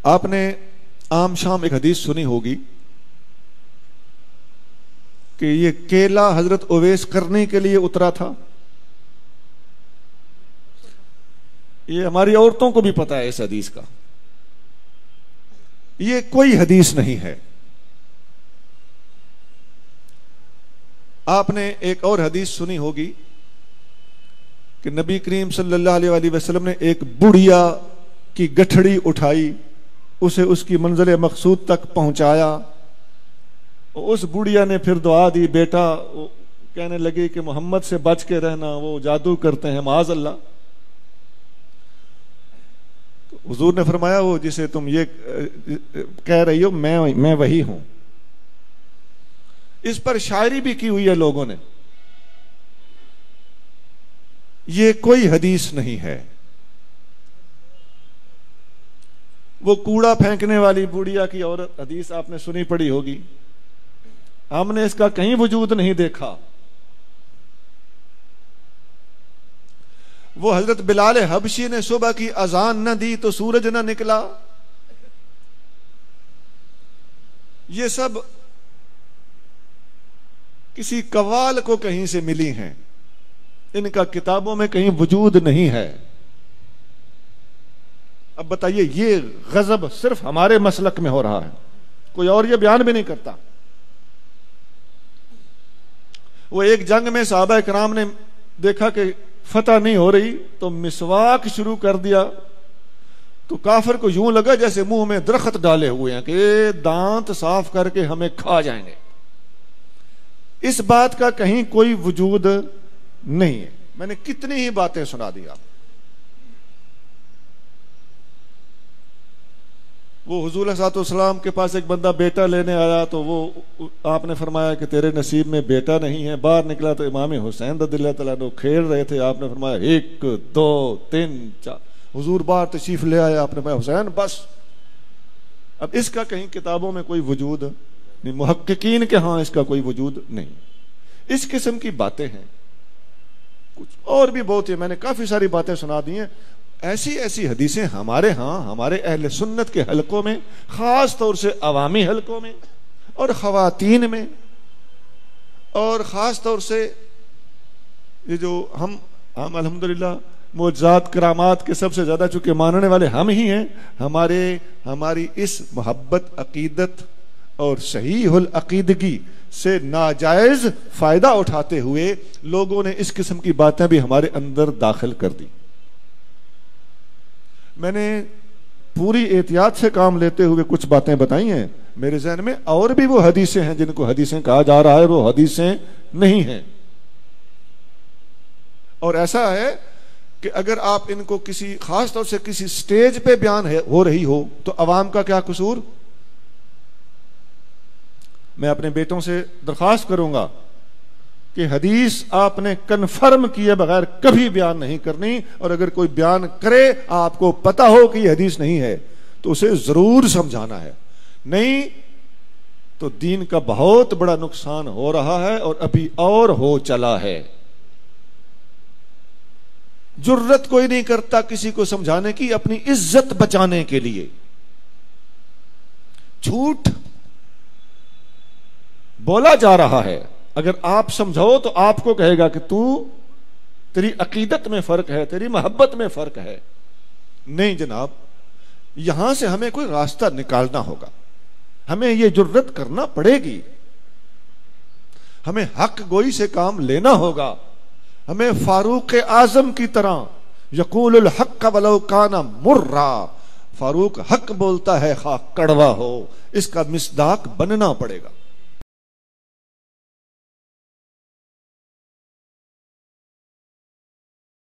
آپ نے عام شام ایک حدیث سنی ہوگی کہ یہ کیلا حضرت اویس کرنے کے لیے اترا تھا. یہ ہماری عورتوں کو بھی پتا ہے اس حدیث کا. یہ کوئی حدیث نہیں ہے. آپ نے ایک اور حدیث سنی ہوگی کہ نبی کریم صلی اللہ علیہ وآلہ وسلم نے ایک بڑھیا کی گٹھڑی اٹھائی, اسے اس کی منزل مقصود تک پہنچایا. اس بڑھیا نے پھر دعا دی, بیٹا کہنے لگی کہ محمد سے بچ کے رہنا, وہ جادو کرتے ہیں معاذ اللہ. حضور نے فرمایا وہ جسے تم یہ کہہ رہی ہو میں وہی ہوں. اس پر شاعری بھی کی ہوئی ہے لوگوں نے. یہ کوئی حدیث نہیں ہے. وہ کوڑا پھینکنے والی بوڑھیا کی عورت حدیث آپ نے سنی پڑی ہوگی, ہم نے اس کا کہیں وجود نہیں دیکھا. وہ حضرت بلال حبشی نے صبح کی اذان نہ دی تو سورج نہ نکلا. یہ سب کسی قوال کو کہیں سے ملی ہیں, ان کا کتابوں میں کہیں وجود نہیں ہے. اب بتائیے, یہ غضب صرف ہمارے مسلک میں ہو رہا ہے, کوئی اور یہ بیان بھی نہیں کرتا. وہ ایک جنگ میں صحابہ کرام نے دیکھا کہ فتح نہیں ہو رہی تو مسواک شروع کر دیا, تو کافر کو یوں لگا جیسے منہ میں درخت ڈالے ہوئے ہیں کہ دانت صاف کر کے ہمیں کھا جائیں گے. اس بات کا کہیں کوئی وجود نہیں ہے. میں نے کتنی ہی باتیں سنا دی آپ. وہ حضور صلی اللہ علیہ وسلم کے پاس ایک بندہ بیٹا لینے آیا تو وہ آپ نے فرمایا کہ تیرے نصیب میں بیٹا نہیں ہے. باہر نکلا تو امام حسین رضی اللہ تعالیٰ عنہ کھیل رہے تھے. آپ نے فرمایا 1 2 3 4. حضور باہر تشریف لے آیا, آپ نے فرمایا حسین بس. اب اس کا کہیں کتابوں میں کوئی وجود نہیں, محققین کے ہاں اس کا کوئی وجود نہیں. اس قسم کی باتیں ہیں. کچھ اور بھی بہت ہے, میں نے کافی ساری باتیں سنا دی ہیں. ایسی حدیثیں ہمارے ہاں ہمارے اہل سنت کے حلقوں میں, خاص طور سے عوامی حلقوں میں اور خواتین میں, اور خاص طور سے یہ جو ہم الحمدللہ معجزات کرامات کے سب سے زیادہ چونکہ ماننے والے ہم ہی ہیں, ہماری اس محبت عقیدت اور صحیح العقیدگی سے ناجائز فائدہ اٹھاتے ہوئے لوگوں نے اس قسم کی باتیں بھی ہمارے اندر داخل کر دی. میں نے پوری احتیاط سے کام لیتے ہوئے کچھ باتیں بتائی ہیں. میرے ذہن میں اور بھی وہ حدیثیں ہیں جن کو حدیثیں کہا جا رہا ہے, وہ حدیثیں نہیں ہیں. اور ایسا ہے کہ اگر آپ ان کو کسی خاص طور سے کسی سٹیج پہ بیان ہو رہی ہو تو عوام کا کیا قصور. میں اپنے بیٹوں سے درخواست کروں گا کہ حدیث آپ نے کنفرم کیے بغیر کبھی بیان نہیں کرنی, اور اگر کوئی بیان کرے آپ کو پتا ہو کہ یہ حدیث نہیں ہے تو اسے ضرور سمجھانا ہے. نہیں تو دین کا بہت بڑا نقصان ہو رہا ہے اور ابھی اور ہو چلا ہے. جرت کوئی نہیں کرتا کسی کو سمجھانے کی اپنی عزت بچانے کے لیے. جھوٹ بولا جا رہا ہے, اگر آپ سمجھو تو آپ کو کہے گا کہ تیری عقیدت میں فرق ہے, تیری محبت میں فرق ہے. نہیں جناب, یہاں سے ہمیں کوئی راستہ نکالنا ہوگا, ہمیں یہ جرت کرنا پڑے گی, ہمیں حق گوئی سے کام لینا ہوگا. ہمیں فاروق اعظم کی طرح یقول الحق ولو کان مرا, فاروق حق بولتا ہے خواہ کڑوا ہو, اس کا مصداق بننا پڑے گا.